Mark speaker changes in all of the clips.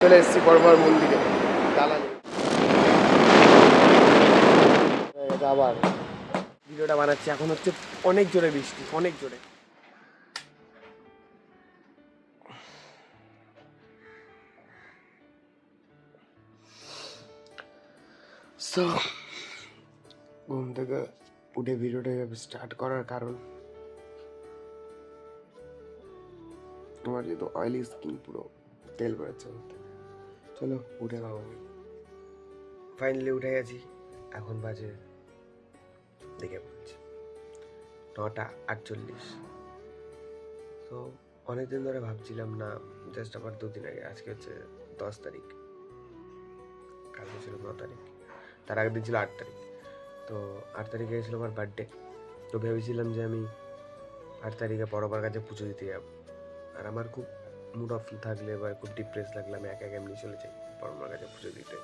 Speaker 1: চলে এসেছি বড়মার মন্দিরে দালানে। আবার ভিডিওটা বানাচ্ছি, এখন হচ্ছে অনেক জোরে বৃষ্টি, অনেক জোরে। সো ঘুম থেকে উঠে ভিডিওটা স্টার্ট করার কারণ আমার যেহেতু অয়েলি স্কিন, পুরো তেল বেরোচ্ছে। চলো উঠে খাবো। ফাইনালি উঠে গেছি, এখন বাজে দেখে বলছি 9:48। তো অনেকদিন ধরে ভাবছিলাম না, জাস্ট আবার 2 দিন আগে, আজকে হচ্ছে 10 তারিখ, কালকে ছিল 9 তারিখ, তার আগের দিন ছিল 8 তারিখ। তো 8 তারিখে ছিল আমার বার্থডে। তো ভেবেছিলাম যে আমি 8 তারিখে বড়বার কাছে পুজো দিতে যাবো। আর আমার খুব মুড অফ থাকলে বা খুব ডিপ্রেস লাগলে আমি একা এমনি চলে যাই বড়মার কাছে পুজো দিতে।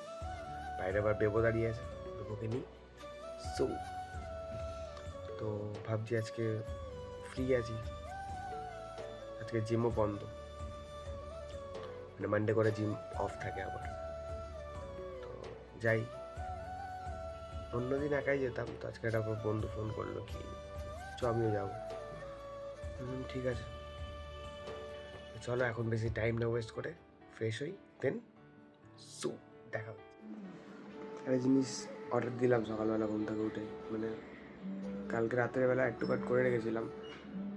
Speaker 1: বাইরে আবার বেবো দাঁড়িয়ে আছে, বেবোকে নিই। সো তো ভাবছি আজকে ফ্রি আছি, আজকে জিমও বন্ধ, মানে মানডে করে জিম অফ থাকে আবার। তো যাই, অন্যদিন একাই যেতাম, তো আজকে একটা বন্ধু ফোন করলো কি চ আমিও যাবো। ঠিক আছে চলো, এখন বেশি টাইম না ওয়েস্ট করে ফ্রেশ হই, দেন সো দেখা হচ্ছে। একটা জিনিস অর্ডার দিলাম সকালবেলা ঘুম থেকে উঠে, মানে কালকে রাতের বেলা একটু কাট করে রেখেছিলাম,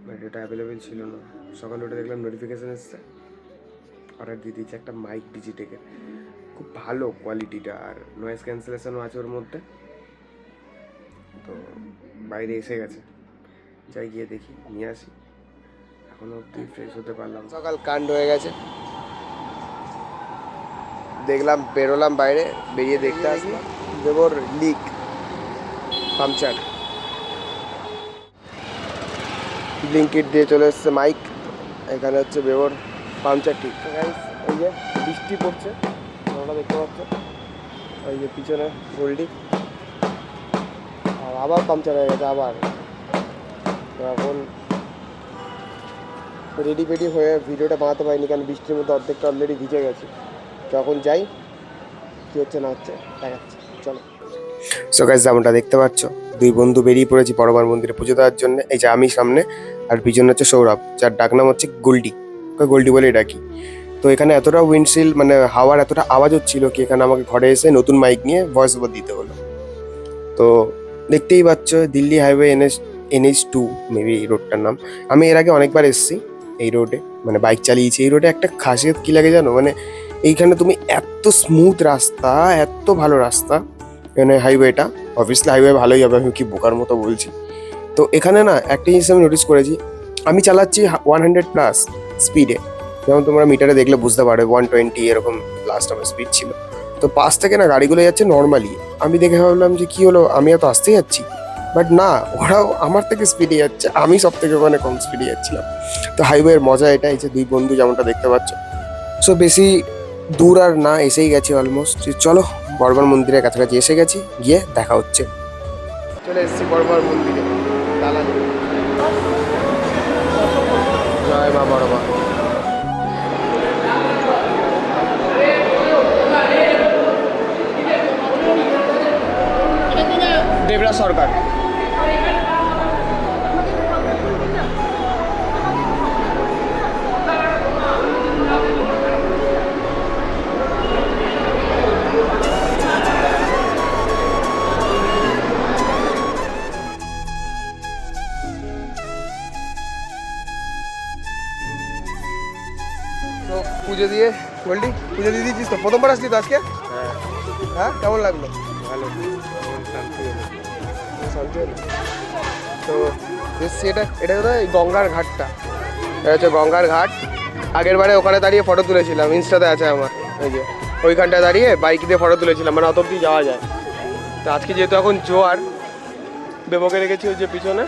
Speaker 1: বাট এটা অ্যাভেলেবেল ছিল না। সকালে উঠে দেখলাম নোটিফিকেশান এসছে, অর্ডার দিয়ে দিয়েছি একটা মাইক ডিজিটেকের। খুব ভালো কোয়ালিটিটা, আর নয়েজ ক্যান্সেলেশনও আছে ওর মধ্যে। তো বাইরে এসে গেছে, যাই গিয়ে দেখি নিয়ে আসি। এখনো অব্দি ফ্রেশ হতে পারলাম, সকাল কাণ্ড হয়ে গেছে। দেখলাম, বেরোলাম বাইরে, বেরিয়ে দেখতে আসলাম দেবর লিক পাংচার। ব্লিঙ্কিট দিয়ে চলে এসছে মাইক, এখানে হচ্ছে বেবর পাংচার ঠিক। এই যে বৃষ্টি পড়ছে, তোমরা দেখতে পাচ্ছ, ওই যে পিছনে গোল্ডি, আর আবার পাংচার হয়ে গেছে আবার। এখন রেডি ফেডি হয়ে ভিডিওটা বানাতে পারিনি, কারণ বৃষ্টির মধ্যে অর্ধেকটা অলরেডি ভিজে গেছে। যখন যাই কী হচ্ছে না হচ্ছে দেখাচ্ছি, চলো। সো গাইস, যেমনটা দেখতে পাচ্ছ, দুই বন্ধু বেরিয়ে পড়েছি বড়মার মন্দিরে পুজো দেওয়ার জন্য। এই যে আমি সামনে, আর পিছনে হচ্ছে সৌরভ, যার ডাকনাম হচ্ছে গোল্ডি, ওকে গোল্ডি বলেই ডাকি। তো এখানে এতটা উইন্ডশিল, মানে হাওয়ার এতটা আওয়াজ হচ্ছিল কি এখানে আমাকে ঘরে এসে নতুন মাইক নিয়ে ভয়েস ওভার দিতে হলো। তো দেখতেই পাচ্ছ, দিল্লি হাইওয়ে NH2 মেবি এই রোডটার নাম। আমি এর আগে অনেকবার এসেছি এই রোডে, মানে বাইক চালিয়েছি এই রোডে। একটা খাসিয়ত কী লাগে জানো, মানে এইখানে তুমি এত স্মুথ রাস্তা, এত ভালো রাস্তা। এখানে হাইওয়েটা, অবভিয়াসলি হাইওয়ে ভালোই হবে, আমি কি বোকার মতো বলছি। তো এখানে না একটা জিনিস আমি নোটিস করেছি, আমি চালাচ্ছি 100+ স্পিডে, যেমন তোমরা মিটারে দেখলে বুঝতে পারবে 120 এরকম লাস্ট আমার স্পিড ছিল। তো পাশ থেকে না গাড়িগুলো যাচ্ছে নর্মালি, আমি দেখে ভাবলাম যে কী হলো, আমি এত আসতে যাচ্ছি, বাট না, ওরাও আমার থেকে স্পিডে যাচ্ছে, আমি সব থেকে ওখানে কম স্পিডে যাচ্ছিলাম। তো হাইওয়ের মজা এটাই যে দুই বন্ধু যেমনটা দেখতে পাচ্ছ। সো বেশি দূর আর না, এসেই গেছি অলমোস্ট। চলো, বড়মার মন্দিরের কাছাকাছি এসে গেছি, গিয়ে দেখা হচ্ছে। চলে এসেছি বড়মার মন্দিরে দালানে। জয় মা বড়মা। দেবরাজ সরকার। তো পুজো দিয়ে গোল্ডি, পুজো দিয়ে দিয়েছিস তো? প্রথমবার আসলি তো আজকে? হ্যাঁ, কেমন লাগলো? ভালো, শান্তি হলো। তো এসছি, এটা কোথায়? গঙ্গার ঘাটটা, এটা হচ্ছে গঙ্গার ঘাট। আগের বারে ওখানে দাঁড়িয়ে ফটো তুলেছিলাম, ইনস্টাতে আছে আমার, ওই যে ওইখানটায় দাঁড়িয়ে বাইক দিয়ে ফটো তুলেছিলাম, মানে অত অব্দি যাওয়া যায়। তো আজকে যেহেতু এখন জোয়ার, বেবোকে রেখেছি ওই যে পিছনে,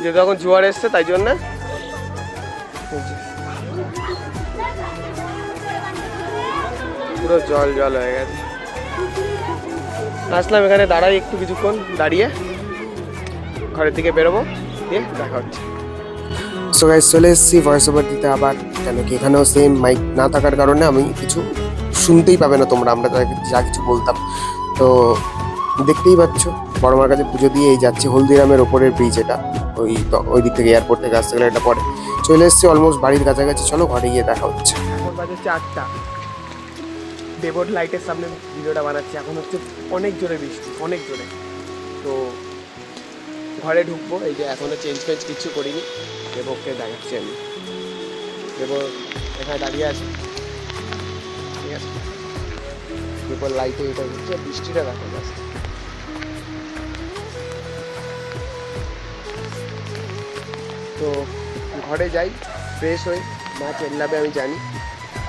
Speaker 1: যেহেতু এখন জোয়ার এসছে তাই জন্যে পুরো জল জল হয়ে গেছে। আসলাম এখানে দাঁড়াই একটু, কিছুক্ষণ দাঁড়িয়ে ঘরের দিকে বেরোবো, দিয়ে দেখা হচ্ছে। সো সো গাইস চলে এসেছি ভয়েস ওভার দিতে আবার, কেন কি এখানেও সেম মাইক না থাকার কারণে আমি কিছু শুনতেই পাবে না তোমরা, আমরা যা কিছু বলতাম। তো দেখতেই পাচ্ছ বড় মার কাছে পুজো দিয়ে এই যাচ্ছি হলদিরামের ওপরের ব্রিজ, এটা ওই দিক থেকে এয়ারপোর্ট থেকে আসতে গেলে এটা পরে চলে এসেছি অলমোস্ট বাড়ির কাছাকাছি। চলো ঘরে গিয়ে দেখা হচ্ছে। এখন বাজে 4টা, দেবর লাইটের সামনে ভিডিওটা বানাচ্ছি। এখন হচ্ছে অনেক জোরে বৃষ্টি, অনেক জোরে। তো ঘরে ঢুকবো, এই যে এখনো চেঞ্জ ফেঞ্জ কিছু করিনি। দেবকে দেখাচ্ছি আমি, দেব এখানে দাঁড়িয়ে আছে, ঠিক আছে। দেবর লাইটে এটা হচ্ছে বৃষ্টিটা দেখা যাচ্ছে। তো ঘরে যাই, ফ্রেশ হই, মা চেল্লাবে আমি জানি।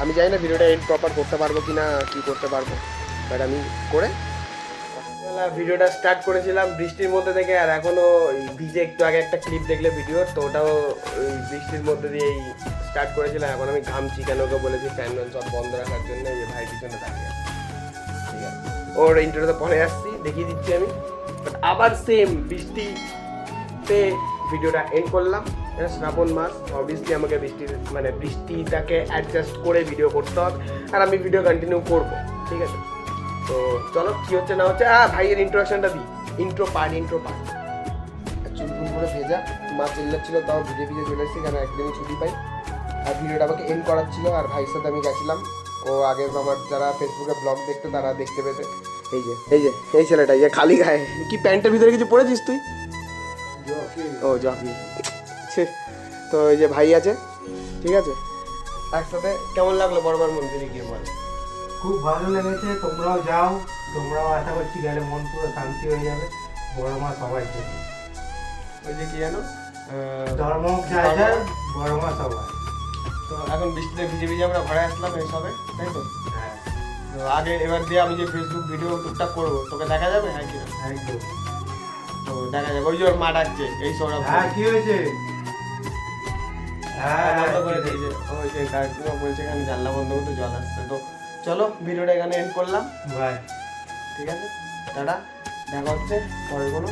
Speaker 1: আমি জানি না ভিডিওটা এন্ড প্রপার করতে পারবো কি না, কি করতে পারবো, বাট আমি করে ভিডিওটা স্টার্ট করেছিলাম বৃষ্টির মধ্যে থেকে। আর এখনও ভিজে, একটু আগে একটা ক্লিপ দেখলে ভিডিও, তো ওটাও ওই বৃষ্টির মধ্যে দিয়েই স্টার্ট করেছিলাম। এখন আমি ঘামছি, কেন ওকে বলেছি ফ্যান ম্যান সব বন্ধ রাখার জন্য। এই যে ভাই পিছনে দাঁড়িয়ে আছে, ঠিক আছে। ওর ইন্টারভিউতে পরে আসছি, দেখিয়ে দিচ্ছি আমি। বাট আবার সেম বৃষ্টিতে ভিডিওটা এন্ড করলাম। এটা শ্রাবণ মাস, অবভিয়াসলি আমাকে বৃষ্টিটাকে অ্যাডজাস্ট করে ভিডিও করতে হবে, আর আমি ভিডিও কন্টিনিউ করবো, ঠিক আছে। তো চলো কি হচ্ছে না হচ্ছে। ভাইয়ের ইন্ট্রোডাকশনটা দিই, ইন্ট্রো পার্ট। চুলগুল করে ভেজা, মা চিল্লাচ্ছিল, তাও ভিজে ভিজে চলে এসেছি, কারণ একদিনই ছুটি পাই। আর ভিডিওটা আমাকে এন্ড করার ছিল, আর ভাইয়ের সাথে আমি গেছিলাম। ও আগে আমার যারা ফেসবুকে ব্লগ দেখতো তারা দেখতে পেতে। এই ছেলেটা, এই যে খালি গায়ে, কি প্যান্টের ভিতরে কিছু পড়েছিস তুই? ও জকি। তো এই যে ভাই আছে, ঠিক আছে। একসাথে কেমন লাগলো বড়বার মন্দিরে গিয়ে বল?
Speaker 2: খুব ভালো লেগেছে, তোমরাও যাও, তোমরাও আশা করছি গেলে মন পুরো শান্তি হয়ে যাবে। বড় মা সবাইকে,
Speaker 1: ওই যে কি জানো,
Speaker 2: ধর্ম যায় বড় মা সবাই।
Speaker 1: তো এখন বৃষ্টিতে ভিজে ভিজে আমরা ঘরে আসলাম এই সবে, তাই তো?
Speaker 2: হ্যাঁ,
Speaker 1: তো আগে এবার দিয়ে আমি যে ফেসবুক ভিডিও টুকটাক করবো, তোকে দেখা যাবে? হ্যাঁ কি না?
Speaker 2: একদম।
Speaker 1: তো দেখা যাবে। ওই যে ওর মা ডাকছে, এই সৌরভ।
Speaker 2: হ্যাঁ, কি হয়েছে? হ্যাঁ,
Speaker 1: বন্ধ করে দিয়েছে, ওই যে কাকিমা বলছে এখানে জানলা বন্ধ করতে জল আসছে। তো চলো ভিডিওটা এখানে এন্ড করলাম,
Speaker 2: বাই।
Speaker 1: ঠিক আছে। টাটা, দেখা হচ্ছে পরে কোনো